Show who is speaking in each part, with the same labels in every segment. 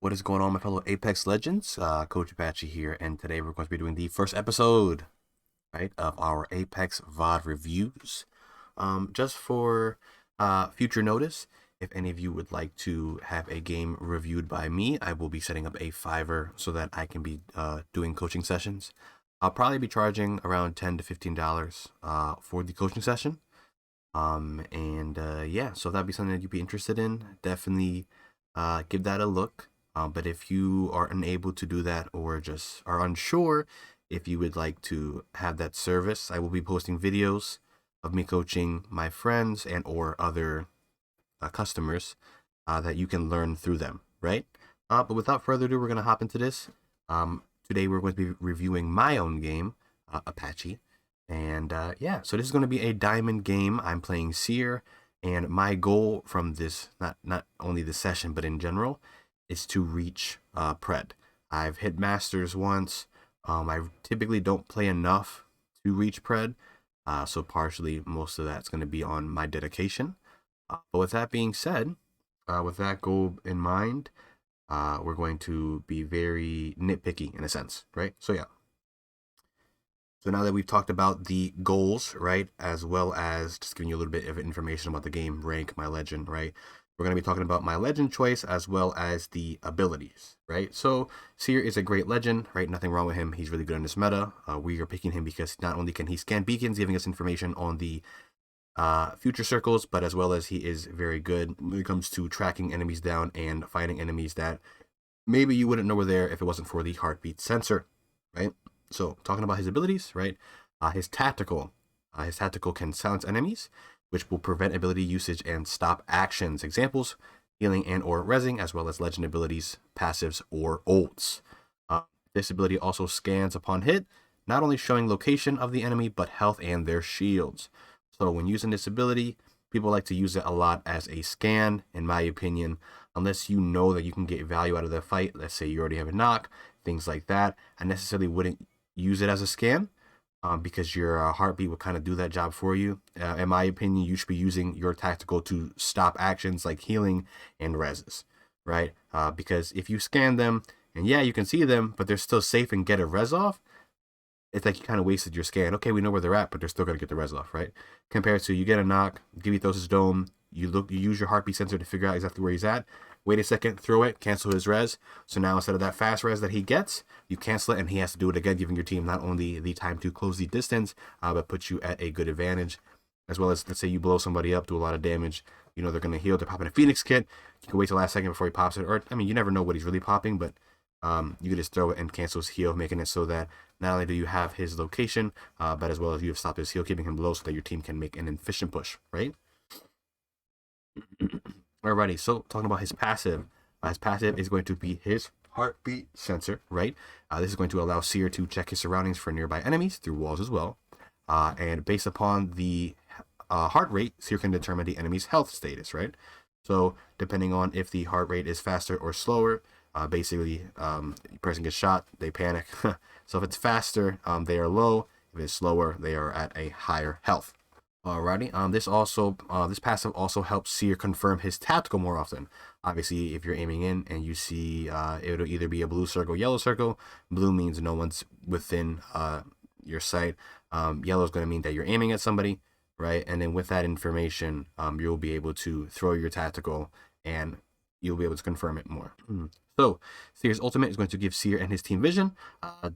Speaker 1: What is going on, my fellow Apex Legends? Ft.Apxche here, and today we're going to be doing the first episode, right, of our Apex VOD reviews. Just for future notice, if any of you would like to have a game reviewed by me, I will be setting up a Fiverr so that I can be doing coaching sessions. I'll probably be charging around $10 to $15 for the coaching session. Yeah, so if that'd be something that you'd be interested in, definitely give that a look. But if you are unable to do that or just are unsure if you would like to have that service, I will be posting videos of me coaching my friends and or other customers that you can learn through them, right? But without further ado, we're going to hop into this. Today we're going to be reviewing my own game, Apache. And yeah, so this is going to be a diamond game. I'm playing SEER, and my goal from this, not only this session, but in general, is to reach Pred. I've hit Masters once. I typically don't play enough to reach Pred, so partially most of that's going to be on my dedication. But with that being said, with that goal in mind, we're going to be very nitpicky in a sense, right? So yeah. So now that we've talked about the goals, right, as well as just giving you a little bit of information about the game, rank, my legend, right, we're going to be talking about my legend choice as well as the abilities, right? So SEER is a great legend, right? Nothing wrong with him. He's really good in this meta. We are picking him because not only can he scan beacons, giving us information on the future circles, but as well as he is very good when it comes to tracking enemies down and finding enemies that maybe you wouldn't know were there if it wasn't for the heartbeat sensor, right? So talking about his abilities, right? His tactical can silence enemies, which will prevent ability usage and stop actions. Examples: healing and or rezzing, as well as legend abilities, passives, or ults. This ability also scans upon hit, not only showing location of the enemy, but health and their shields. So when using this ability, people like to use it a lot as a scan, in my opinion, unless you know that you can get value out of the fight. Let's say you already have a knock, things like that. I necessarily wouldn't use it as a scan. Because your heartbeat will kind of do that job for you. In my opinion, you should be using your tactical to stop actions like healing and reses, right? Because if you scan them, and yeah, you can see them, but they're still safe and get a res off, it's like you kind of wasted your scan. Okay, we know where they're at, but they're still going to get the res off, right? Compared to you get a knock, give his dome, you use your heartbeat sensor to figure out exactly where he's at. Wait a second, throw it, cancel his res. So now instead of that fast res that he gets, you cancel it and he has to do it again, giving your team not only the time to close the distance, but puts you at a good advantage. As well as, let's say you blow somebody up, do a lot of damage, you know they're going to heal, they're popping a Phoenix kit, you can wait till the last second before he pops it, or, I mean, you never know what he's really popping, but you can just throw it and cancel his heal, making it so that not only do you have his location, but as well as you have stopped his heal, keeping him low so that your team can make an efficient push, right? Alrighty, so talking about his passive is going to be his heartbeat sensor, right? This is going to allow SEER to check his surroundings for nearby enemies through walls as well. And based upon the heart rate, SEER can determine the enemy's health status, right? So depending on if the heart rate is faster or slower, basically, the person gets shot, they panic. So if it's faster, they are low. If it's slower, they are at a higher health. Alrighty. This passive also helps SEER confirm his tactical more often. Obviously, if you're aiming in and you see it'll either be a blue circle, yellow circle. Blue means no one's within your sight. Yellow is going to mean that you're aiming at somebody, right? And then with that information, you'll be able to throw your tactical and you'll be able to confirm it more. So, SEER's ultimate is going to give SEER and his team vision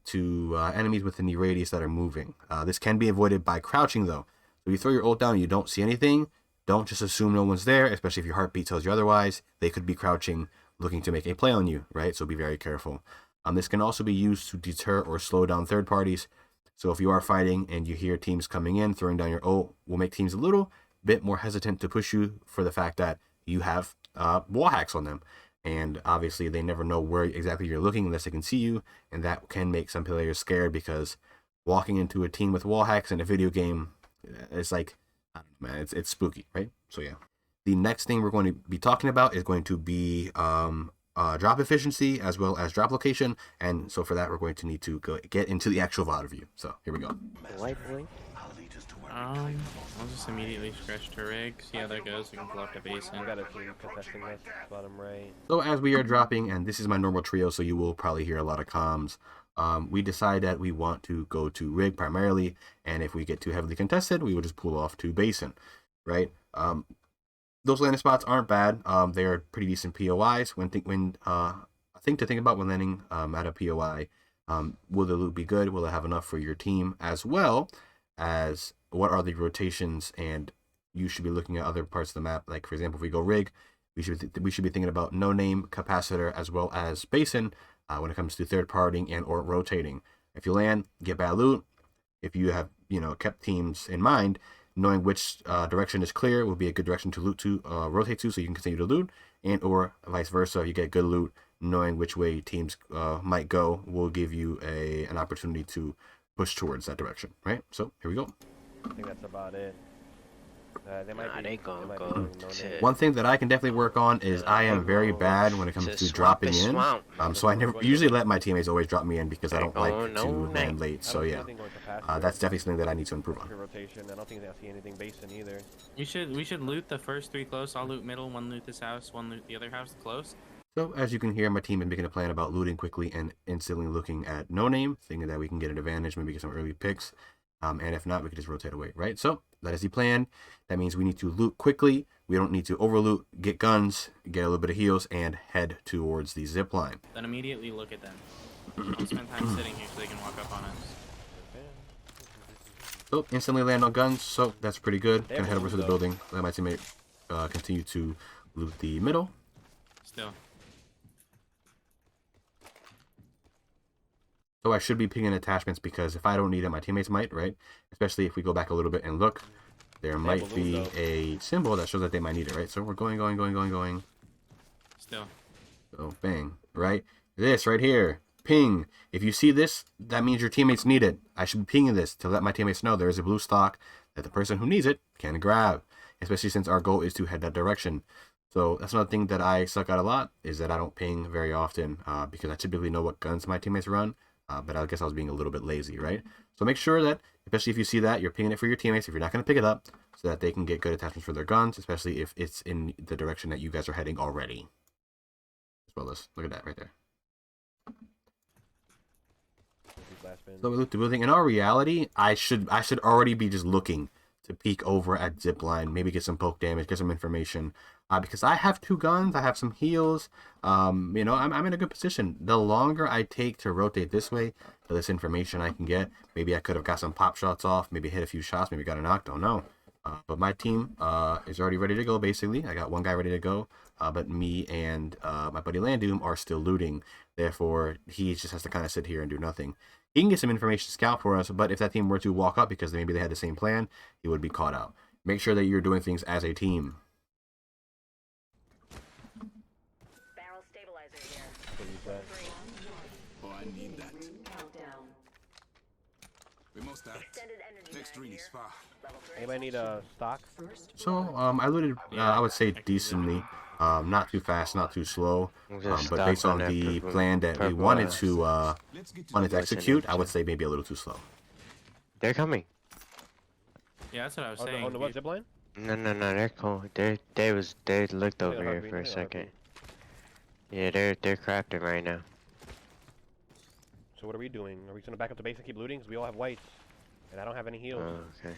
Speaker 1: to enemies within the radius that are moving. This can be avoided by crouching, though. So you throw your ult down and you don't see anything, don't just assume no one's there, especially if your heartbeat tells you otherwise. They could be crouching, looking to make a play on you, right? So be very careful. This can also be used to deter or slow down third parties. So if you are fighting and you hear teams coming in, throwing down your ult will make teams a little bit more hesitant to push you for the fact that you have wall hacks on them. And obviously they never know where exactly you're looking unless they can see you. And that can make some players scared because walking into a team with wall hacks in a video game, it's like, I don't know, man, it's spooky, right? So yeah. The next thing we're going to be talking about is going to be drop efficiency as well as drop location. And so for that, we're going to need to get into the actual VOD review. So here we go.
Speaker 2: I'll just immediately scratch to rig. See how that goes. We can block the base in.
Speaker 3: I got a team contesting this, bottom right.
Speaker 1: So as we are dropping, and this is my normal trio, so you will probably hear a lot of comms. We decide that we want to go to rig primarily, and if we get too heavily contested, we will just pull off to basin, right? Those landing spots aren't bad. They are pretty decent POIs. I think to think about when landing at a POI, will the loot be good? Will it have enough for your team, as well as what are the rotations? And you should be looking at other parts of the map. Like for example, if we go rig, we should be thinking about no name, capacitor, as well as basin when it comes to third partying and or rotating. If you land, get bad loot. If you have kept teams in mind, knowing which direction is clear will be a good direction to rotate to, so you can continue to loot, and or vice versa. If you get good loot, knowing which way teams might go will give you an opportunity to push towards that direction, right? So here we go.
Speaker 3: I think that's about it. They might
Speaker 4: they gonna go to...
Speaker 1: One thing that I can definitely work on is I am very bad when it comes to dropping in. So I never usually let my teammates always drop me in because I don't like to land late. So yeah, that's definitely something that I need to improve on.
Speaker 3: Rotation. I don't think I see anything basin either.
Speaker 2: We should loot the first 3 close. I'll loot middle, one loot this house, one loot the other house close.
Speaker 1: So as you can hear, my team is making a plan about looting quickly and instantly looking at no name, thinking that we can get an advantage, maybe get some early picks. And if not, we could just rotate away, right? So that is the plan. That means we need to loot quickly. We don't need to overloot, get guns, get a little bit of heals, and head towards the zip line.
Speaker 2: Then immediately look at them. Don't spend time sitting here so they can walk up on us.
Speaker 1: So instantly land on guns, so that's pretty good. Gonna head over to the building. Let my teammate continue to loot the middle.
Speaker 2: Still.
Speaker 1: So I should be picking attachments because if I don't need it, my teammates might, right? Especially if we go back a little bit and look, there might be a symbol that shows that they might need it, right? So we're going.
Speaker 2: Still.
Speaker 1: So bang, right? This right here, ping. If you see this, that means your teammates need it. I should be pinging this to let my teammates know there is a blue stock that the person who needs it can grab, especially since our goal is to head that direction. So that's another thing that I suck at a lot, is that I don't ping very often because I typically know what guns my teammates run. But I guess I was being a little bit lazy, right? So make sure that, especially if you see that, you're pinging it for your teammates if you're not going to pick it up, so that they can get good attachments for their guns, especially if it's in the direction that you guys are heading already. As well as, look at that right there. So we looked at building. In our reality, I should already be just looking to peek over at zipline, maybe get some poke damage, get some information. Because I have 2 guns, I have some heals. I'm in a good position. The longer I take to rotate this way, the less information I can get. Maybe I could have got some pop shots off, maybe hit a few shots, maybe got a knock, don't know. But my team is already ready to go, basically. I got 1 guy ready to go, but me and my buddy Landoom are still looting. Therefore, he just has to kind of sit here and do nothing. He can get some information scout for us, but if that team were to walk up because maybe they had the same plan, he would be caught out. Make sure that you're doing things as a team.
Speaker 5: Barrel stabilizer here.
Speaker 6: Oh, I need that. We must act. Next ring is far.
Speaker 3: Anybody need a stock?
Speaker 1: So I looted, I would say decently. Not too fast, not too slow. But based on the plan that we wanted to execute, I would say maybe a little too slow.
Speaker 4: They're coming.
Speaker 2: Yeah, that's what I was saying.
Speaker 3: On the what, zipline?
Speaker 4: No, they're cool. They looked over here for a second. Yeah, they're crafting right now.
Speaker 3: So what are we doing? Are we gonna back up to base and keep looting? 'Cause we all have whites, and I don't have any heals.
Speaker 4: Okay.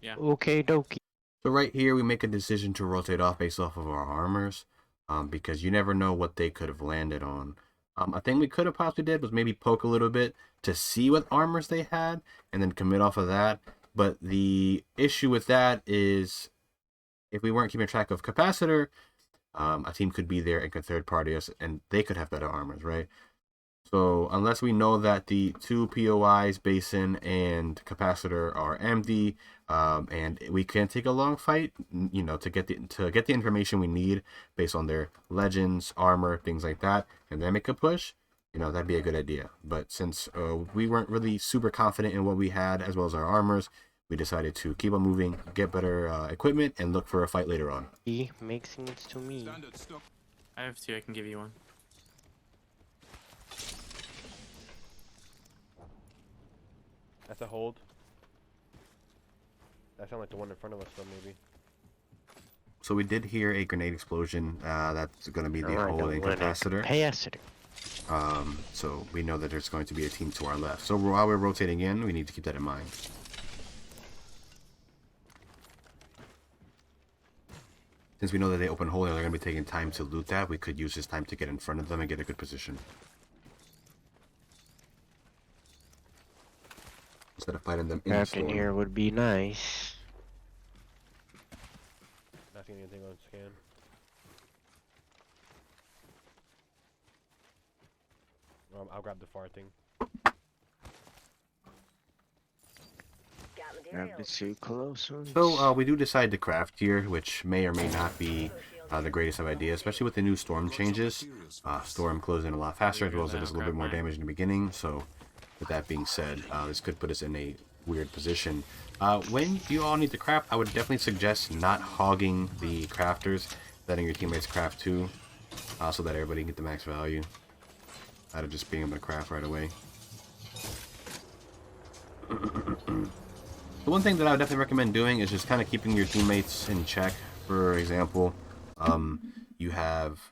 Speaker 2: Yeah.
Speaker 4: Okay, dokie.
Speaker 1: So right here, we make a decision to rotate off based off of our armors, because you never know what they could have landed on. A thing we could have possibly did was maybe poke a little bit to see what armors they had, and then commit off of that. But the issue with that is, if we weren't keeping track of capacitor, a team could be there and could third party us, and they could have better armors, right? So unless we know that the 2 POIs, basin and capacitor, are empty, and we can take a long fight, to get the information we need based on their legends, armor, things like that, and then make a push, that'd be a good idea. But since we weren't really super confident in what we had as well as our armors, we decided to keep on moving, get better equipment, and look for a fight later on.
Speaker 4: He makes sense to me.
Speaker 2: I have 2, I can give you 1.
Speaker 3: That's a hold. That sounds like the one in front of us, though, maybe.
Speaker 1: So we did hear a grenade explosion. That's going to be the
Speaker 4: Alright,
Speaker 1: holding
Speaker 4: the
Speaker 1: capacitor.
Speaker 4: capacitor.
Speaker 1: So we know that there's going to be a team to our left. So while we're rotating in, we need to keep that in mind. Since we know that they open holding, they're going to be taking time to loot that. We could use this time to get in front of them and get a good position. Instead of fighting them in the
Speaker 4: Captain
Speaker 1: storm.
Speaker 4: here would be nice.
Speaker 3: Not seeing anything on scan. I'll grab the far thing.
Speaker 5: Got
Speaker 4: Grab the
Speaker 5: materials.
Speaker 4: two close ones.
Speaker 1: So we do decide to craft here, which may or may not be the greatest of ideas, especially with the new storm changes. Storm closing a lot faster, as well as it does a little bit more damage in the beginning. So with that being said, this could put us in a weird position. When you all need to craft, I would definitely suggest not hogging the crafters, letting your teammates craft too, so that everybody can get the max value out of just being able to craft right away. The one thing that I would definitely recommend doing is just kind of keeping your teammates in check. For example, you have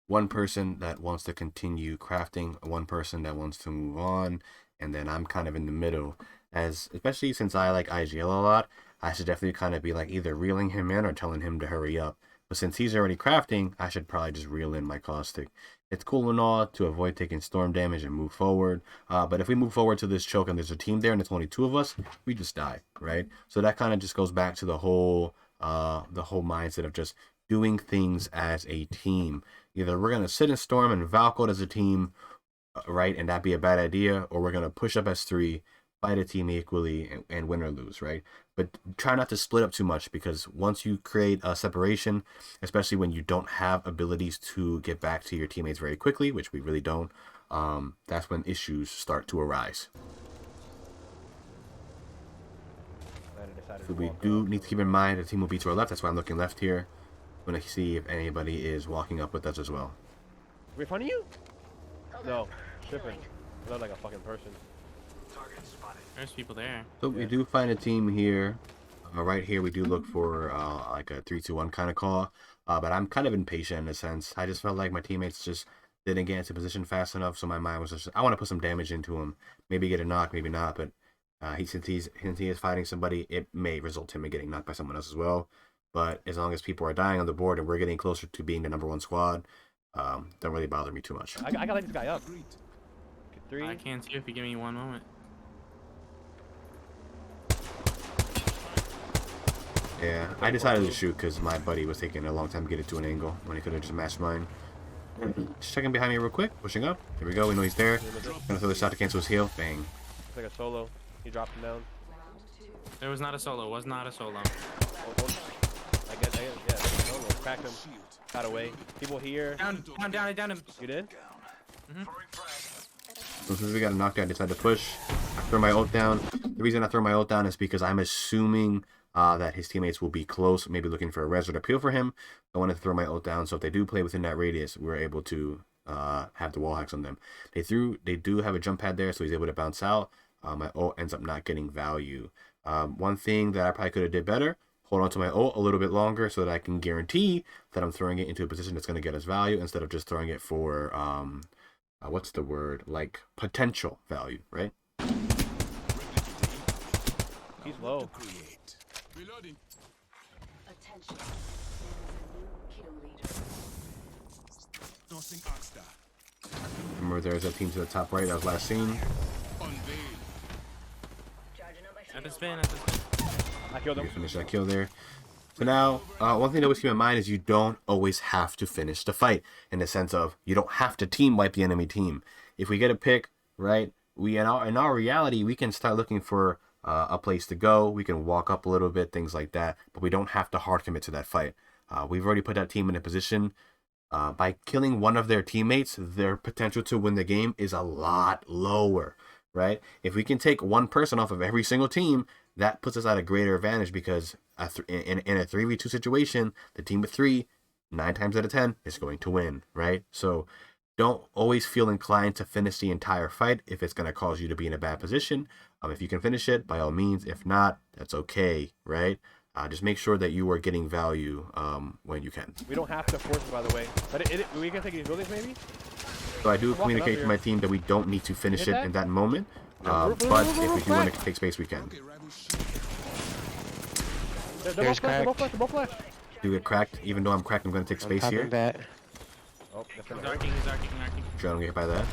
Speaker 1: one person that wants to continue crafting, one person that wants to move on, and then I'm kind of in the middle. Especially since I like IGL a lot, I should definitely kind of be like either reeling him in or telling him to hurry up. But since he's already crafting, I should probably just reel in my caustic. It's cool and all to avoid taking storm damage and move forward. But if we move forward to this choke and there's a team there and it's only two of us, we just die, right? So that kind of just goes back to the whole mindset of just doing things as a team. Either we're gonna sit in storm and Valcode as a team, right, and that'd be a bad idea, or we're gonna push up as three, fight a team equally, and win or lose, right? But try not to split up too much, because once you create a separation, especially when you don't have abilities to get back to your teammates very quickly, which we really don't, that's when issues start to arise. So we do need to keep in mind the team will be to our left. That's why I'm looking left here. I'm going to see if anybody is walking up with us as well.
Speaker 3: Right in front of you? No, tripping. I look like a fucking person.
Speaker 2: There's people there.
Speaker 1: So we do find a team here. Right here, we do look for like a 3-2-1 kind of call. But I'm kind of impatient in a sense. I just felt like my teammates just didn't get into position fast enough. So my mind was just, I want to put some damage into him. Maybe get a knock, maybe not. But since he is fighting somebody, it may result in him getting knocked by someone else as well. But as long as people are dying on the board and we're getting closer to being the #1 squad, don't really bother me too much.
Speaker 3: I gotta light this guy up.
Speaker 6: Agreed.
Speaker 3: Okay, 3.
Speaker 2: I can't see if you give me one moment.
Speaker 1: Yeah, I decided to shoot because my buddy was taking a long time to get it to an angle when he could have just matched mine. Just checking behind me real quick, pushing up. Here we go, we know he's there. Gonna throw the shot to cancel his heal. Bang.
Speaker 3: It's like a solo. He dropped him down.
Speaker 2: There was not a solo. Was not a solo.
Speaker 3: I guess, yeah, solo. Cracked him. Got away. People here.
Speaker 2: Down him.
Speaker 3: You did?
Speaker 1: So since we got a knockdown, I decided to push. I throw my ult down. The reason I throw my ult down is because I'm assuming that his teammates will be close, maybe looking for a res or to peel for him. I wanted to throw my ult down, so if they do play within that radius, we're able to have the wall hacks on them. They do have a jump pad there, so he's able to bounce out. My ult ends up not getting value. One thing that I probably could have did better, hold on to my ult a little bit longer so that I can guarantee that I'm throwing it into a position that's going to get us value instead of just throwing it for, what's the word, like potential value, right?
Speaker 3: He's low.
Speaker 6: Reloading.
Speaker 5: Attention. There is a new kill leader.
Speaker 6: Tossing Oxstar.
Speaker 1: Remember, there's a team to the top right that was last seen.
Speaker 6: Unveil.
Speaker 5: Charging up my
Speaker 2: At the
Speaker 5: shield.
Speaker 2: spin.
Speaker 3: I killed
Speaker 1: You
Speaker 3: him.
Speaker 1: can finish that kill there. So now, one thing to always keep in mind is you don't always have to finish the fight, in the sense of you don't have to team wipe the enemy team. If we get a pick, right, in our reality, we can start looking for a place to go. We can walk up a little bit, things like that, but we don't have to hard commit to that fight. We've already put that team in a position. By killing one of their teammates, their potential to win the game is a lot lower, right? If we can take one person off of every single team, that puts us at a greater advantage, because in a 3v2 situation, the team with 3, 9 times out of 10 is going to win, right? So don't always feel inclined to finish the entire fight if it's going to cause you to be in a bad position. If you can finish it, by all means. If not, that's okay, right? Just make sure that you are getting value when you can.
Speaker 3: We don't have to force it, by the way. But we can take these buildings, maybe?
Speaker 1: So I do
Speaker 3: I'm walking
Speaker 1: communicate
Speaker 3: up
Speaker 1: to my team that we don't need to finish
Speaker 3: Hit
Speaker 1: it
Speaker 3: that?
Speaker 1: in that moment. But if we do want to take space, we can.
Speaker 6: Okay, rival shield.
Speaker 3: They're both flash, they're both flash.
Speaker 1: Do get cracked. Even though I'm cracked, I'm going to take space here.
Speaker 4: Back.
Speaker 3: Oh, that's
Speaker 2: He's
Speaker 3: gonna hurt.
Speaker 2: arcing, he's arcing, arcing.
Speaker 1: Trying to get hit by that.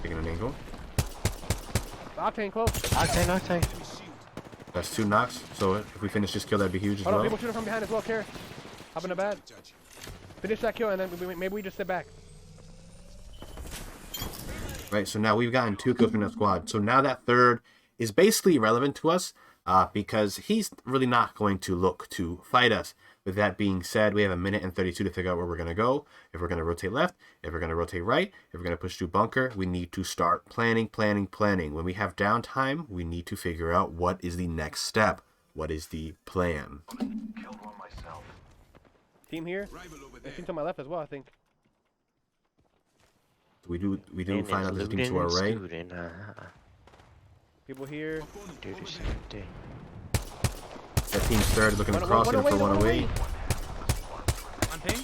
Speaker 1: Taking an angle.
Speaker 3: Octane close.
Speaker 4: Octane.
Speaker 1: That's 2 knocks. So if we finish this kill, that'd be huge as
Speaker 3: Hold on,
Speaker 1: well.
Speaker 3: people shooting from behind as well, care. Hop in the bad. Finish that kill and then maybe we just sit back.
Speaker 1: Right, so now we've gotten 2 kills from that squad. So now that third is basically irrelevant to us because he's really not going to look to fight us. With that being said, we have 1 minute and 32 to figure out where we're going to go. If we're going to rotate left, if we're going to rotate right, if we're going to push through bunker, we need to start planning. When we have downtime, we need to figure out what is the next step. What is the plan?
Speaker 3: Team here.
Speaker 6: Rival over there.
Speaker 3: There's team to my left as well, I think.
Speaker 1: We do find out there's a team to our right.
Speaker 3: People here.
Speaker 4: Do the same thing.
Speaker 1: That team's third, looking across, looking for one away.
Speaker 2: On ping?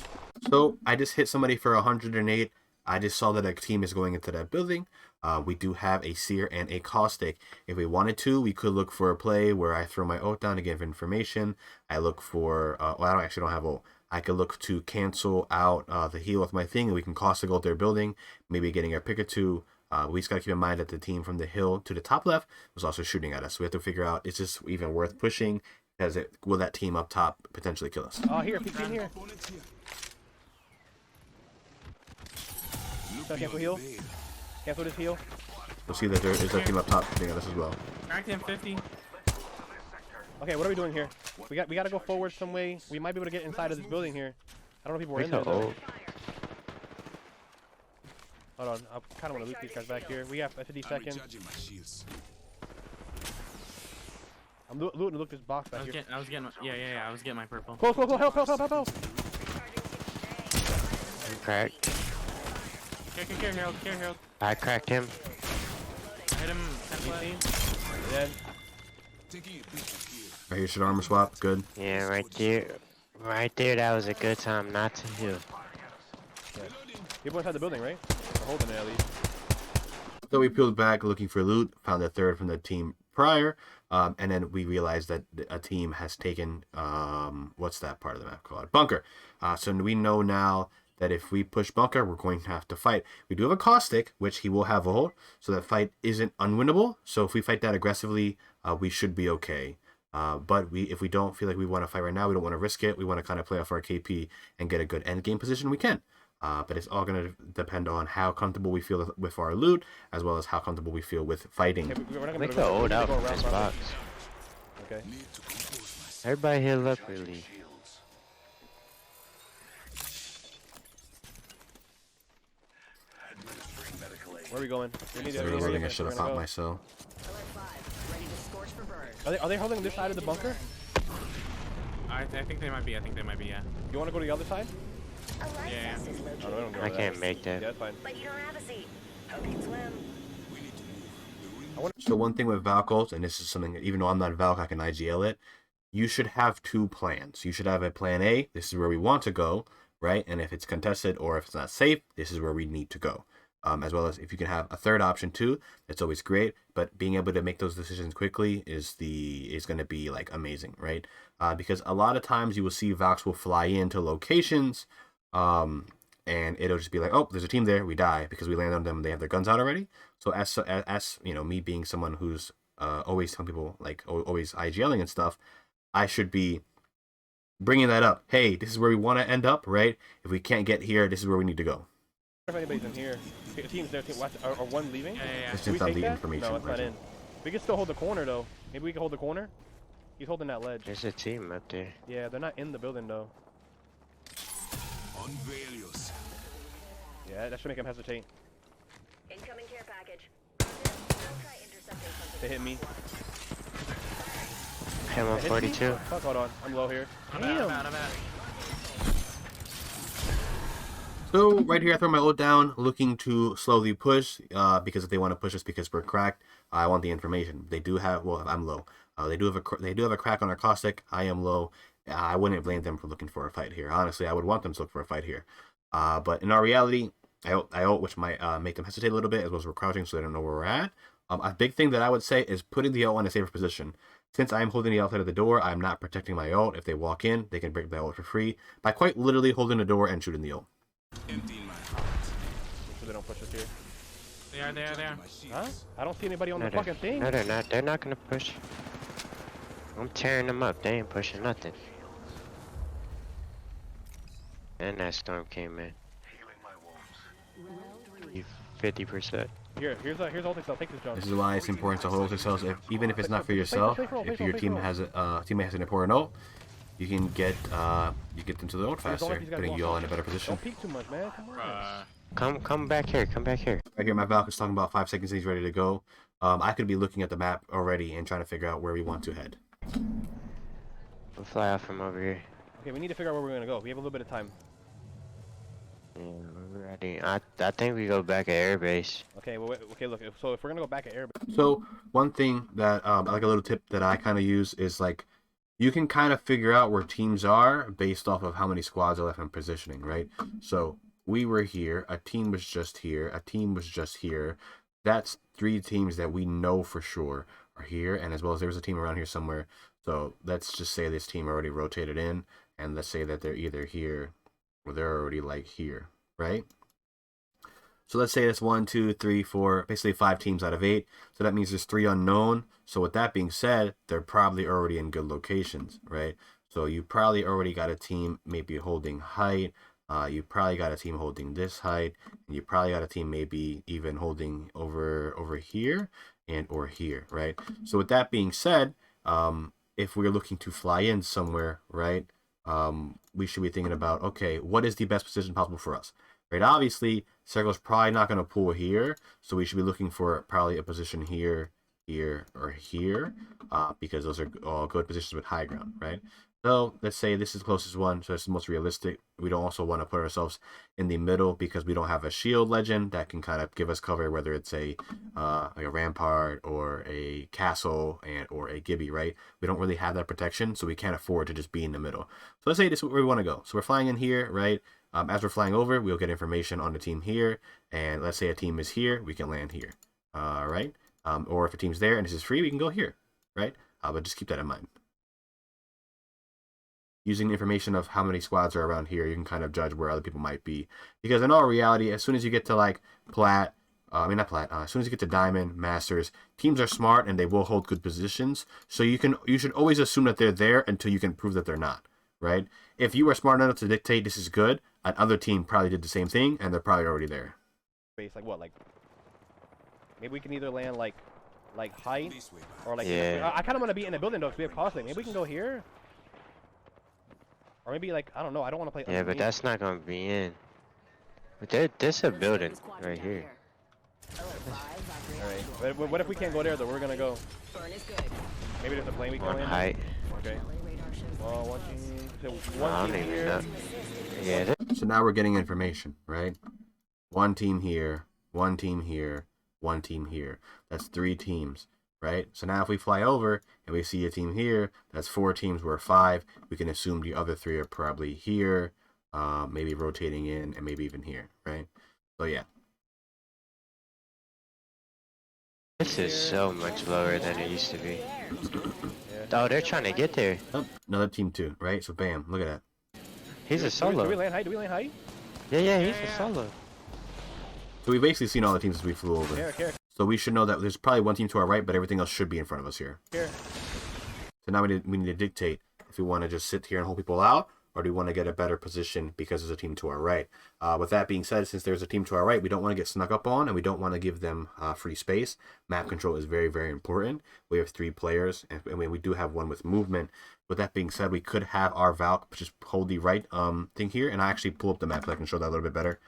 Speaker 1: So I just hit somebody for 108. I just saw that a team is going into that building. We do have a SEER and a caustic. If we wanted to, we could look for a play where I throw my ult down to give information. I look for, well, I don't have ult. I could look to cancel out the heal with my thing, and we can caustic ult their building, maybe getting a pick or two. We just got to keep in mind that the team from the hill to the top left was also shooting at us. So we have to figure out, is this even worth pushing? Will that team up top potentially kill us?
Speaker 3: Oh, here, team here.
Speaker 6: Opponent here.
Speaker 3: So cancel heal. Cancel this heal.
Speaker 1: We'll see that there is a team up top shooting at us as well.
Speaker 2: Cracked him 50.
Speaker 3: Okay, what are we doing here? We got to go forward some way. We might be able to get inside of this building here. I don't know if people were in there though. Hold on, I kind of want to loot these guys back here. We have 50
Speaker 6: I'm
Speaker 3: seconds.
Speaker 6: recharging my shields.
Speaker 3: I'm looting to look this box back here.
Speaker 2: I was getting my, yeah, I was getting my purple.
Speaker 3: Close, help.
Speaker 4: I'm cracked.
Speaker 2: Care, Harold.
Speaker 4: I cracked him.
Speaker 2: I hit him 10 flat.
Speaker 3: Dead.
Speaker 6: Taking a peek here.
Speaker 1: Right here, should armor swap. Good.
Speaker 4: Yeah, right there. Right there, that was a good time not to heal.
Speaker 3: People inside the building, right? Or holding it at least.
Speaker 1: So we peeled back looking for loot, found a third from the team prior, and then we realized that a team has taken, what's that part of the map called? Bunker. So we know now that if we push bunker, we're going to have to fight. We do have a caustic, which he will have ult, so that fight isn't unwinnable. So if we fight that aggressively, we should be okay. But if we don't feel like we want to fight right now, we don't want to risk it. We want to kind of play off our KP and get a good end game position. We can. But it's all going to depend on how comfortable we feel with our loot, as well as how comfortable we feel with fighting.
Speaker 3: Okay, we're not
Speaker 4: They
Speaker 3: gonna
Speaker 4: could hold out
Speaker 3: go
Speaker 4: from this
Speaker 3: around.
Speaker 4: box.
Speaker 3: Okay.
Speaker 6: Need to compose myself.
Speaker 4: Everybody heal up really.
Speaker 3: Where are we going? We need to.
Speaker 1: So
Speaker 3: we need to
Speaker 1: reloading,
Speaker 3: get
Speaker 1: I
Speaker 3: this.
Speaker 1: should have
Speaker 3: We're gonna
Speaker 1: popped
Speaker 3: go.
Speaker 1: myself.
Speaker 5: Alert 5, ready to scorch for bird.
Speaker 3: Are they holding this side of the bunker?
Speaker 2: I think they might be, yeah.
Speaker 3: You want to go to the other side?
Speaker 5: A life
Speaker 2: Yeah.
Speaker 5: vest is
Speaker 3: Oh,
Speaker 5: located,
Speaker 3: they don't go
Speaker 4: I
Speaker 3: to
Speaker 4: can't
Speaker 3: that.
Speaker 4: make
Speaker 3: Yeah,
Speaker 4: that.
Speaker 3: that's fine.
Speaker 5: but you don't have a seat. Hope you can swim.
Speaker 6: We need to move. The ring
Speaker 1: So one thing with Valk ult, and this is something, even though I'm not Valk, I can IGL it. You should have 2 plans. You should have a plan A. This is where we want to go, right? And if it's contested or if it's not safe, this is where we need to go. As well as if you can have a third option too, that's always great. But being able to make those decisions quickly is going to be like amazing, right? Because a lot of times you will see Valks will fly into locations, and it'll just be like, oh, there's a team there, we die because we land on them and they have their guns out already. So as you know, me being someone who's always telling people like always IGLing and stuff, I should be bringing that up. Hey, this is where we want to end up, right? If we can't get here, this is where we need to go.
Speaker 3: If anybody's in here, teams there. Are one leaving?
Speaker 2: Yeah.
Speaker 1: This
Speaker 3: Do we
Speaker 1: is not
Speaker 3: take
Speaker 1: leaving
Speaker 3: that?
Speaker 1: information.
Speaker 3: No, it's not in. We can still hold the corner though. Maybe we can hold the corner. He's holding that ledge.
Speaker 4: There's a team up there.
Speaker 3: Yeah, they're not in the building though.
Speaker 6: unveil yourself.
Speaker 3: Yeah, that should make him hesitate.
Speaker 5: Incoming care package. I'll try intercepting something.
Speaker 3: They hit me.
Speaker 4: Him on
Speaker 3: They hit me?
Speaker 4: 42.
Speaker 3: Fuck, hold on. I'm low here.
Speaker 2: I'm
Speaker 3: Damn.
Speaker 2: out.
Speaker 1: So right here, I throw my ult down, looking to slowly push, because if they want to push us because we're cracked, I want the information. They do have, well, I'm low. They do have a crack on our caustic. I am low. I wouldn't blame them for looking for a fight here. Honestly, I would want them to look for a fight here. But in our reality, I ult, which might make them hesitate a little bit, as well as we're crouching, so they don't know where we're at. A big thing that I would say is putting the ult in a safer position. Since I'm holding the outside of the door, I'm not protecting my ult. If they walk in, they can break the ult for free by quite literally holding the door and shooting the ult.
Speaker 6: Emptying my heart.
Speaker 3: Make sure they don't push us here.
Speaker 2: They are.
Speaker 6: My shields.
Speaker 3: Huh? I don't see anybody on
Speaker 4: No,
Speaker 3: the fucking thing.
Speaker 4: No, they're not. They're not gonna push. I'm tearing them up. They ain't pushing nothing. And that storm came in. You 50%.
Speaker 3: Here's ulti cell. Take this, John.
Speaker 1: This is why it's important to hold yourselves, even if it's not for yourself. If your team has teammate has an important ult, you can get them to the ult faster, putting you all in a better position.
Speaker 3: Don't peek too much, man. Come on.
Speaker 4: Come back here. Come back here.
Speaker 1: Right here, my Valk is talking about 5 seconds and he's ready to go. I could be looking at the map already and trying to figure out where we want to head.
Speaker 4: We'll fly out from over here.
Speaker 3: Okay, we need to figure out where we're gonna go. We have a little bit of time.
Speaker 4: Yeah, we're ready. I think we go back at airbase.
Speaker 3: Okay, well, okay, look. So if we're gonna go back at airbase,
Speaker 1: So one thing that like a little tip that I kind of use is like you can kind of figure out where teams are based off of how many squads are left in positioning, right? So we were here, a team was just here, a team was just here. That's 3 teams that we know for sure are here, and as well as there's a team around here somewhere. So let's just say this team already rotated in, and let's say that they're either here or they're already like here, right? So let's say that's 1, 2, 3, 4, basically 5 teams out of 8. So that means there's 3 unknown. So with that being said, they're probably already in good locations, right? So you probably already got a team maybe holding height. You probably got a team holding this height, and you probably got a team maybe even holding over here and or here, right? So with that being said, if we're looking to fly in somewhere, right, we should be thinking about, okay, what is the best position possible for us, right? Obviously, circle's probably not going to pull here, so we should be looking for probably a position here, here, or here, because those are all good positions with high ground, right? So let's say this is the closest one, so it's the most realistic. We don't also want to put ourselves in the middle because we don't have a shield legend that can kind of give us cover, whether it's like a rampart or a castle or a Gibby, right? We don't really have that protection, so we can't afford to just be in the middle. So let's say this is where we want to go. So we're flying in here, right? As we're flying over, we'll get information on the team here, and let's say a team is here, we can land here, right? Or if a team's there and this is free, we can go here, right? But just keep that in mind. Using information of how many squads are around here, you can kind of judge where other people might be. Because in all reality, as soon as you get to like plat, as soon as you get to diamond, masters, teams are smart and they will hold good positions. So you should always assume that they're there until you can prove that they're not, right? If you were smart enough to dictate this is good, another team probably did the same thing and they're probably already there.
Speaker 3: base, like what, like maybe we can either land like height
Speaker 6: This way,
Speaker 3: or like
Speaker 4: Yeah.
Speaker 3: I kind of want to be in the building though, because we have costing. Maybe we can go here. Or maybe, like, I don't know. I don't want to play.
Speaker 4: Yeah, but that's not gonna be in. But there's a building right here.
Speaker 3: Alright. But what if we can't go there, though? Where are we going to go? Maybe there's a plane we can
Speaker 4: On
Speaker 3: land?
Speaker 4: height.
Speaker 3: Okay. Well, one team. So
Speaker 4: I
Speaker 3: one
Speaker 4: don't
Speaker 3: team
Speaker 4: even
Speaker 3: here.
Speaker 4: know. Yeah,
Speaker 1: So now we're getting information, right? One team here, one team here, one team here. That's 3 teams, right? So now if we fly over and we see a team here, that's 4 teams, we're 5. We can assume the other 3 are probably here, maybe rotating in, and maybe even here, right? So yeah.
Speaker 4: this is so much lower than it used to be.
Speaker 3: Yeah.
Speaker 4: Oh, they're trying to get there.
Speaker 1: Oh, another team 2, right? So bam, look at that.
Speaker 4: He's a
Speaker 3: Do we
Speaker 4: solo.
Speaker 3: land height? Do we land height?
Speaker 4: Yeah, he's a solo.
Speaker 1: So we've basically seen all the teams as we flew over.
Speaker 3: Here.
Speaker 1: So we should know that there's probably one team to our right, but everything else should be in front of us here.
Speaker 3: Here.
Speaker 1: So now we need to dictate if we want to just sit here and hold people out, or do we want to get a better position because there's a team to our right. With that being said, since there's a team to our right, we don't want to get snuck up on, and we don't want to give them free space. Map control is very, very important. We have 3 players, and we do have one with movement. With that being said, we could have our Valk just hold the right thing here, and I actually pull up the map so I can show that a little bit better.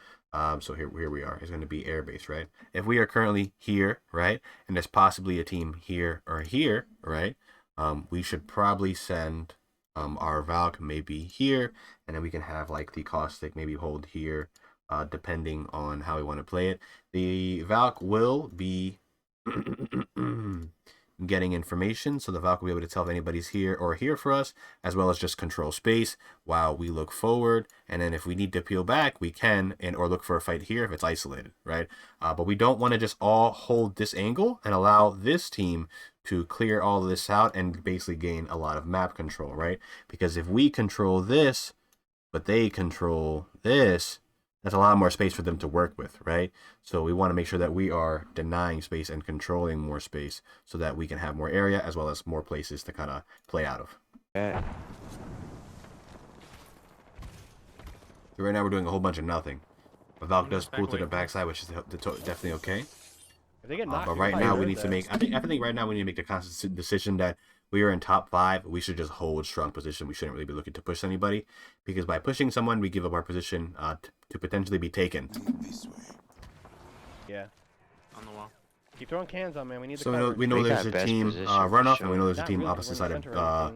Speaker 1: So here we are. It's going to be airbase, right? If we are currently here, right, and there's possibly a team here or here, right, we should probably send our Valk maybe here, and then we can have like the caustic maybe hold here, depending on how we want to play it. The Valk will be getting information, so the Valk will be able to tell if anybody's here or here for us, as well as just control space while we look forward. And then if we need to peel back, we can, and or look for a fight here if it's isolated, right? But we don't want to just all hold this angle and allow this team to clear all of this out and basically gain a lot of map control, right? Because if we control this, but they control this, that's a lot more space for them to work with, right? So we want to make sure that we are denying space and controlling more space so that we can have more area as well as more places to kind of play out of.
Speaker 4: Yeah.
Speaker 1: So right now we're doing a whole bunch of nothing. But Valk does
Speaker 2: Back
Speaker 1: pull to
Speaker 2: away
Speaker 1: the
Speaker 2: from
Speaker 1: backside, which is definitely okay.
Speaker 3: If they get knocked,
Speaker 1: But
Speaker 3: you
Speaker 1: right
Speaker 3: probably
Speaker 1: now we
Speaker 3: lose
Speaker 1: need to
Speaker 3: that.
Speaker 1: make, I think right now we need to make the conscious decision that we are in top 5. We should just hold strong position. We shouldn't really be looking to push anybody, because by pushing someone, we give up our position to potentially be taken.
Speaker 6: This way.
Speaker 3: Yeah.
Speaker 2: On the wall.
Speaker 3: Keep throwing cans on, man. We need the
Speaker 1: So
Speaker 3: cover.
Speaker 1: we know
Speaker 4: We
Speaker 1: there's
Speaker 4: got
Speaker 1: a
Speaker 4: best
Speaker 1: team
Speaker 4: position for
Speaker 1: runoff, and we
Speaker 4: sure.
Speaker 1: know there's a
Speaker 3: Not
Speaker 1: team
Speaker 3: really, 'cause
Speaker 1: opposite
Speaker 3: we're
Speaker 1: side
Speaker 3: in
Speaker 1: of
Speaker 3: the center of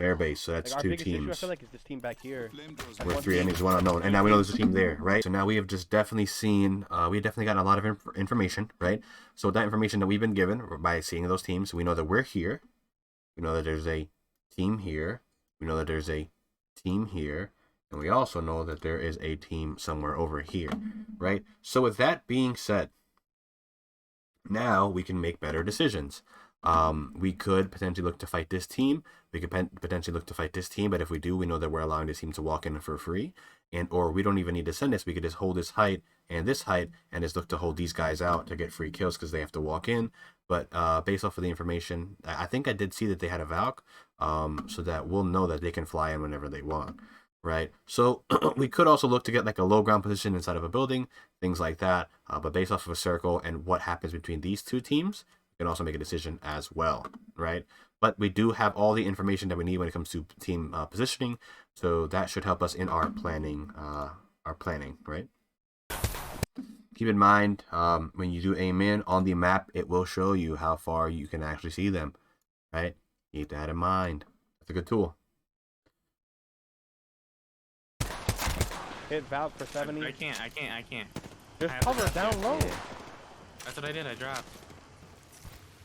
Speaker 3: everything.
Speaker 1: airbase. So that's
Speaker 3: Like, our
Speaker 1: 2
Speaker 3: biggest issue, I
Speaker 1: teams.
Speaker 3: feel like, is this team back here.
Speaker 1: We're 3 enemies, 1 unknown, and now we know there's a team there, right? So now we have just definitely seen, we definitely gotten a lot of information, right? So with that information that we've been given by seeing those teams, we know that we're here. We know that there's a team here. We know that there's a team here. And we also know that there is a team somewhere over here, right? So with that being said, now we can make better decisions. We could potentially look to fight this team. We could potentially look to fight this team, but if we do, we know that we're allowing this team to walk in for free, and or we don't even need to send this. We could just hold this height and just look to hold these guys out to get free kills because they have to walk in. But based off of the information, I think I did see that they had a Valk, so that we'll know that they can fly in whenever they want, right? So we could also look to get like a low ground position inside of a building, things like that. But based off of a circle and what happens between these 2 teams, we can also make a decision as well, right? But we do have all the information that we need when it comes to team positioning, so that should help us in our planning, right? Keep in mind, when you do aim in on the map, it will show you how far you can actually see them, right? Keep that in mind. That's a good tool.
Speaker 3: Hit Valk for 70.
Speaker 2: I can't.
Speaker 3: Just
Speaker 2: I have to
Speaker 3: cover
Speaker 2: drop
Speaker 3: down
Speaker 2: here.
Speaker 3: low.
Speaker 2: That's what I did. I dropped.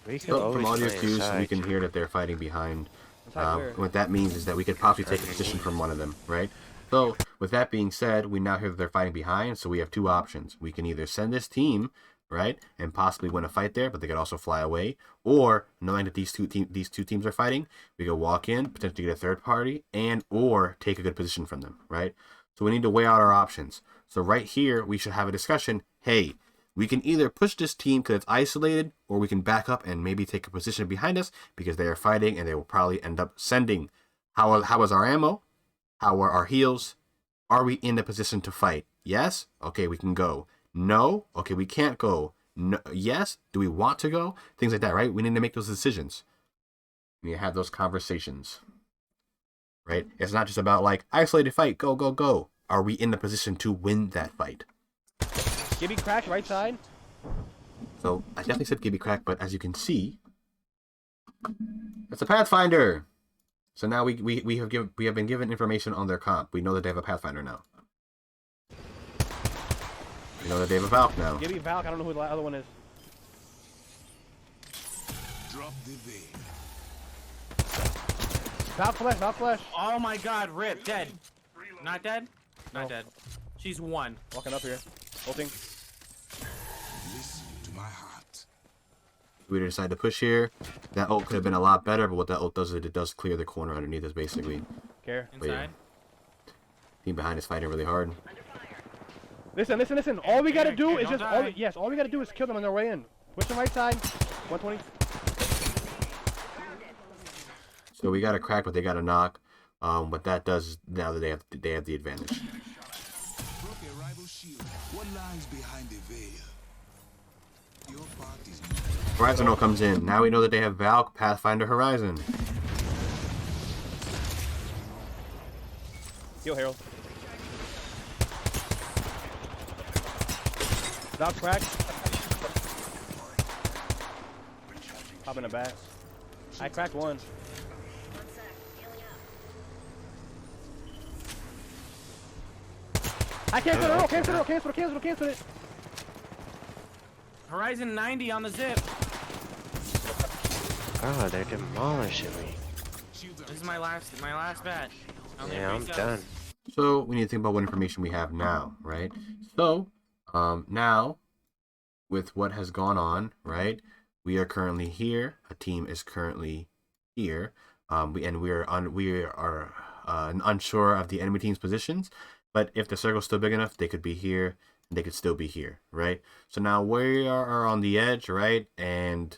Speaker 4: We can
Speaker 1: So from
Speaker 4: always
Speaker 1: audio
Speaker 4: play
Speaker 1: cues, we
Speaker 4: inside.
Speaker 1: can hear that they're fighting behind.
Speaker 3: Inside where?
Speaker 1: What that means is that we could possibly take a position from one of them, right? So with that being said, we now hear that they're fighting behind, so we have 2 options. We can either send this team, right, and possibly win a fight there, but they could also fly away, or knowing that these two teams are fighting, we could walk in, potentially get a third party, and or take a good position from them, right? So we need to weigh out our options. So right here, we should have a discussion. Hey, we can either push this team because it's isolated, or we can back up and maybe take a position behind us because they are fighting and they will probably end up sending. How is our ammo? How are our heals? Are we in the position to fight? Yes? Okay, we can go. No? Okay, we can't go. No, yes? Do we want to go? Things like that, right? We need to make those decisions. We need to have those conversations, right? It's not just about like, isolated fight, go, go, go. Are we in the position to win that fight?
Speaker 3: Gibby crack right side.
Speaker 1: So I definitely said Gibby crack, but as you can see, it's a Pathfinder. So now we have been given information on their comp. We know that they have a Pathfinder now. We know that they have a Valk now.
Speaker 3: Gibby Valk. I don't know who the other one is.
Speaker 6: Drop the veil.
Speaker 3: Valk flesh. Valk flesh.
Speaker 2: Oh my God! Rip. Dead. Not dead. Not
Speaker 3: No.
Speaker 2: dead. She's 1.
Speaker 3: Walking up here. Ulting.
Speaker 6: Listen to my heart.
Speaker 1: We decide to push here. That ult could have been a lot better, but what that ult does is it does clear the corner underneath us, basically.
Speaker 3: Care.
Speaker 2: Inside.
Speaker 1: Team behind is fighting really hard.
Speaker 3: Listen. All we gotta do is
Speaker 2: don't
Speaker 3: just
Speaker 2: die.
Speaker 3: all we gotta do is kill them on their way in. Push them right side. 120.
Speaker 1: So we got a crack, but they got a knock. What that does is now that they have the advantage.
Speaker 6: Broke a rival shield. What lies behind the veil? Your part is
Speaker 1: Horizon ult comes in. Now we know that they have Valk, Pathfinder, Horizon.
Speaker 3: Heal Harold. Valk crack. Pop in the back. I cracked 1. I cancel it.
Speaker 2: Horizon 90 on the zip.
Speaker 4: Oh, they're demolishing me.
Speaker 2: This is my last bat. Only
Speaker 4: Yeah, I'm
Speaker 2: 3 cells.
Speaker 4: done.
Speaker 1: So we need to think about what information we have now, right? So now with what has gone on, right? We are currently here. A team is currently here. We are unsure of the enemy team's positions. But if the circle's still big enough, they could be here. And they could still be here, right? So now we are on the edge, right? And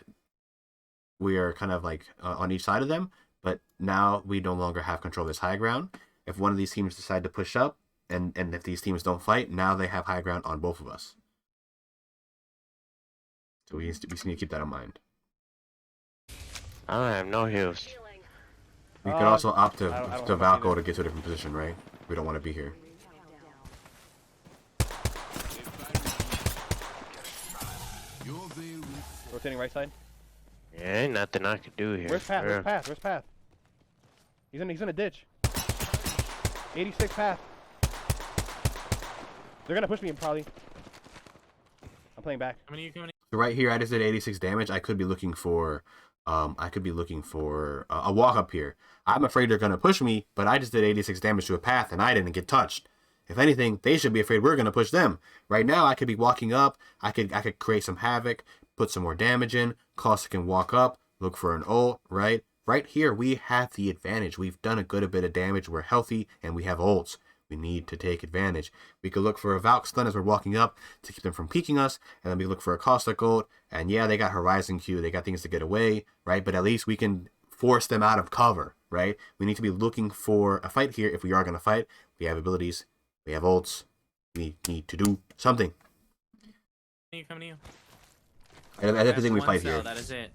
Speaker 1: we are kind of like on each side of them. But now we no longer have control of this high ground. If one of these teams decide to push up, and if these teams don't fight, now they have high ground on both of us. So we just need to keep that in mind.
Speaker 4: I don't have no heals.
Speaker 5: Healing.
Speaker 1: We could also opt
Speaker 3: I don't
Speaker 1: to
Speaker 3: have
Speaker 1: Valko
Speaker 3: either.
Speaker 1: to get to a different position, right? We don't want to be here.
Speaker 6: Your veil will
Speaker 3: Rotating right side.
Speaker 4: Yeah, ain't nothing I could do here.
Speaker 3: Where's Path?
Speaker 4: for
Speaker 3: Where's
Speaker 4: real.
Speaker 3: Path? Where's Path? He's in a ditch. 86 Path. They're gonna push me probably. I'm playing back.
Speaker 2: Coming to you.
Speaker 1: So right here, I just did 86 damage. I could be looking for, a walk up here. I'm afraid they're gonna push me, but I just did 86 damage to a Path, and I didn't get touched. If anything, they should be afraid we're gonna push them. Right now, I could be walking up. I could create some havoc, put some more damage in. Caustic can walk up, look for an ult, right? Right here, we have the advantage. We've done a good bit of damage. We're healthy, and we have ults. We need to take advantage. We could look for a Valk stun as we're walking up to keep them from peeking us, and then we look for a Caustic ult. And yeah, they got Horizon Q. They got things to get away, right? But at least we can force them out of cover, right? We need to be looking for a fight here. If we are going to fight, we have abilities. We have ults. We need to do something.
Speaker 2: Coming to you.
Speaker 1: I definitely
Speaker 2: That's
Speaker 1: think we
Speaker 2: one
Speaker 1: fight
Speaker 2: cell,
Speaker 1: here.
Speaker 2: That is it.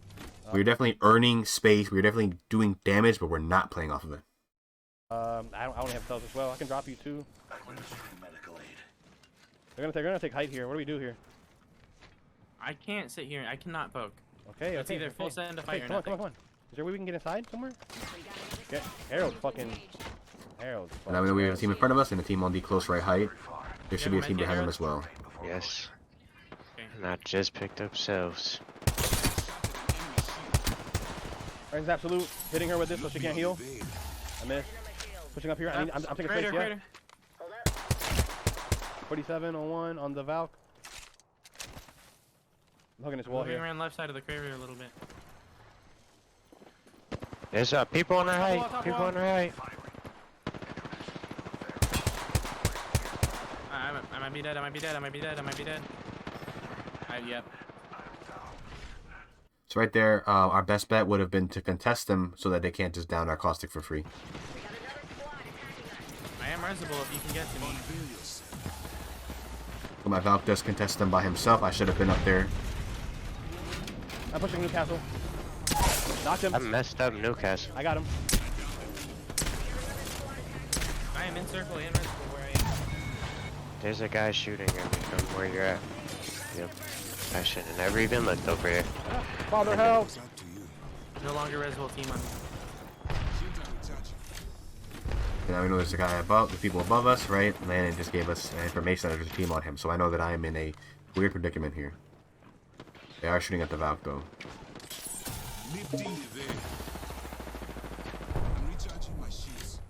Speaker 1: We're definitely earning space. We're definitely doing damage, but we're not playing off of it.
Speaker 3: I only have cells as well. I can drop you too. They're gonna take height here. What do we do here?
Speaker 2: I can't sit here. I cannot poke.
Speaker 3: Okay,
Speaker 2: It's
Speaker 3: okay.
Speaker 2: either full send to fight or
Speaker 3: come on,
Speaker 2: nothing.
Speaker 3: come on. Is there a way we can get inside somewhere? Yeah, Harold's fucking. Harold's.
Speaker 1: And I know we have a team in front of us and a team on the close right height. There should be a team behind them as well.
Speaker 4: Yes.
Speaker 2: Okay.
Speaker 4: And I just picked up cells.
Speaker 3: Ryan's absolute. Hitting her with this so she can't heal.
Speaker 6: veil.
Speaker 3: I missed. Pushing up here. I'm taking
Speaker 2: Crater,
Speaker 3: space. Yeah.
Speaker 2: crater.
Speaker 5: Hold up.
Speaker 3: 47 on one on the Valk. I'm hugging this wall
Speaker 2: Moving
Speaker 3: here.
Speaker 2: around left side of the crater a little bit.
Speaker 4: There's people on the
Speaker 2: Top wall,
Speaker 4: height.
Speaker 2: top
Speaker 4: People
Speaker 2: wall.
Speaker 4: on the height.
Speaker 2: I might be dead. I might be dead. I might be dead. I might be dead. Yep.
Speaker 1: So right there, our best bet would have been to contest them so that they can't just down our Caustic for free.
Speaker 5: We got another squad attacking us.
Speaker 2: I am resible if you can get to me.
Speaker 6: Unveil yourself.
Speaker 1: But my Valk does contest them by himself. I should have been up there.
Speaker 3: I'm pushing Newcastle. Knocked him.
Speaker 4: I messed up Newcastle.
Speaker 3: I got him.
Speaker 2: I am in circle and resible where I am.
Speaker 4: There's a guy shooting at me from where you're at. Yep. I should have never even looked over here.
Speaker 3: Father, help!
Speaker 6: It's up to you.
Speaker 2: No longer resible team on.
Speaker 6: Shields are recharging.
Speaker 1: And now we know there's a guy above, the people above us, right? And then it just gave us information that there's a team on him. So I know that I am in a weird predicament here. They are shooting at the Valk though.
Speaker 6: Lifting the veil. I'm recharging my shields.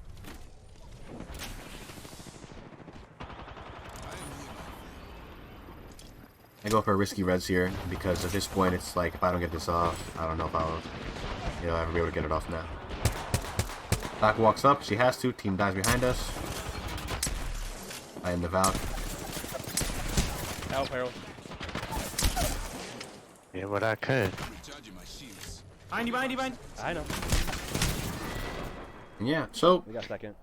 Speaker 6: I am here,
Speaker 1: I go for a risky res here because at this point it's like if I don't get this off, I don't know if I'll ever be able to get it off now. Valk walks up, she has to, team dies behind us. I am the Valk.
Speaker 3: Help, Harold.
Speaker 4: Yeah, what I could.
Speaker 6: recharging my shields.
Speaker 2: Behind you, behind you, behind.
Speaker 3: I know.
Speaker 1: And yeah, so
Speaker 3: We got second.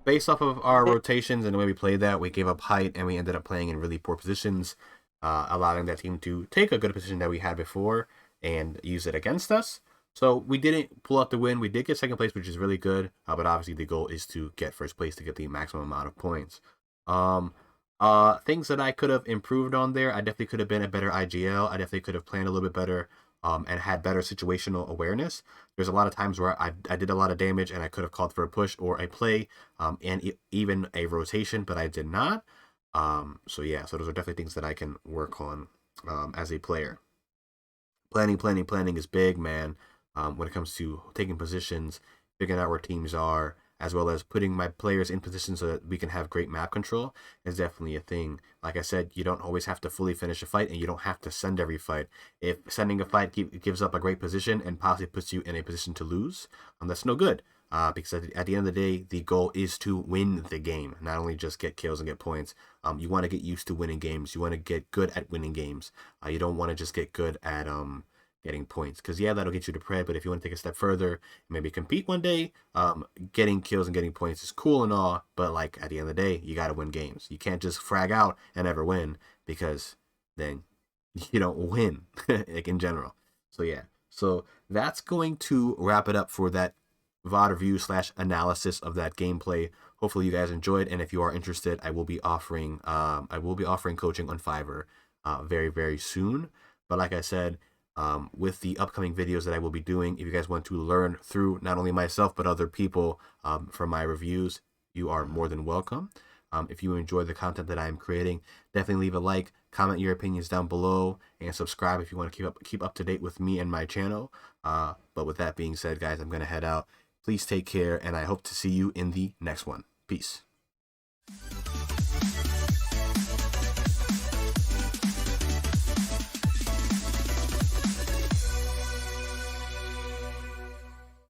Speaker 1: based off of our rotations and the way we played that, we gave up height and we ended up playing in really poor positions, allowing that team to take a good position that we had before and use it against us. So we didn't pull out the win. We did get second place, which is really good. But obviously the goal is to get first place to get the maximum amount of points. Things that I could have improved on there. I definitely could have been a better IGL. I definitely could have planned a little bit better and had better situational awareness. There's a lot of times where I did a lot of damage and I could have called for a push or a play and even a rotation, but I did not. So yeah, so those are definitely things that I can work on as a player. Planning is big, man. When it comes to taking positions, figuring out where teams are, as well as putting my players in positions so that we can have great map control is definitely a thing. Like I said, you don't always have to fully finish a fight, and you don't have to send every fight. If sending a fight gives up a great position and possibly puts you in a position to lose, that's no good. Because at the end of the day, the goal is to win the game, not only just get kills and get points. You want to get used to winning games. You want to get good at winning games. You don't want to just get good at getting points, because yeah, that'll get you to pray, but if you want to take a step further, maybe compete one day, getting kills and getting points is cool and all, but like at the end of the day, you got to win games. You can't just frag out and never win, because then you don't win like in general. So yeah, so that's going to wrap it up for that VOD review / analysis of that gameplay. Hopefully you guys enjoyed, and if you are interested, I will be offering coaching on Fiverr very, very soon. But like I said, with the upcoming videos that I will be doing, if you guys want to learn through not only myself but other people from my reviews, you are more than welcome. If you enjoy the content that I am creating, definitely leave a like, comment your opinions down below, and subscribe if you want to keep up to date with me and my channel. But with that being said, guys, I'm going to head out. Please take care, and I hope to see you in the next one. Peace.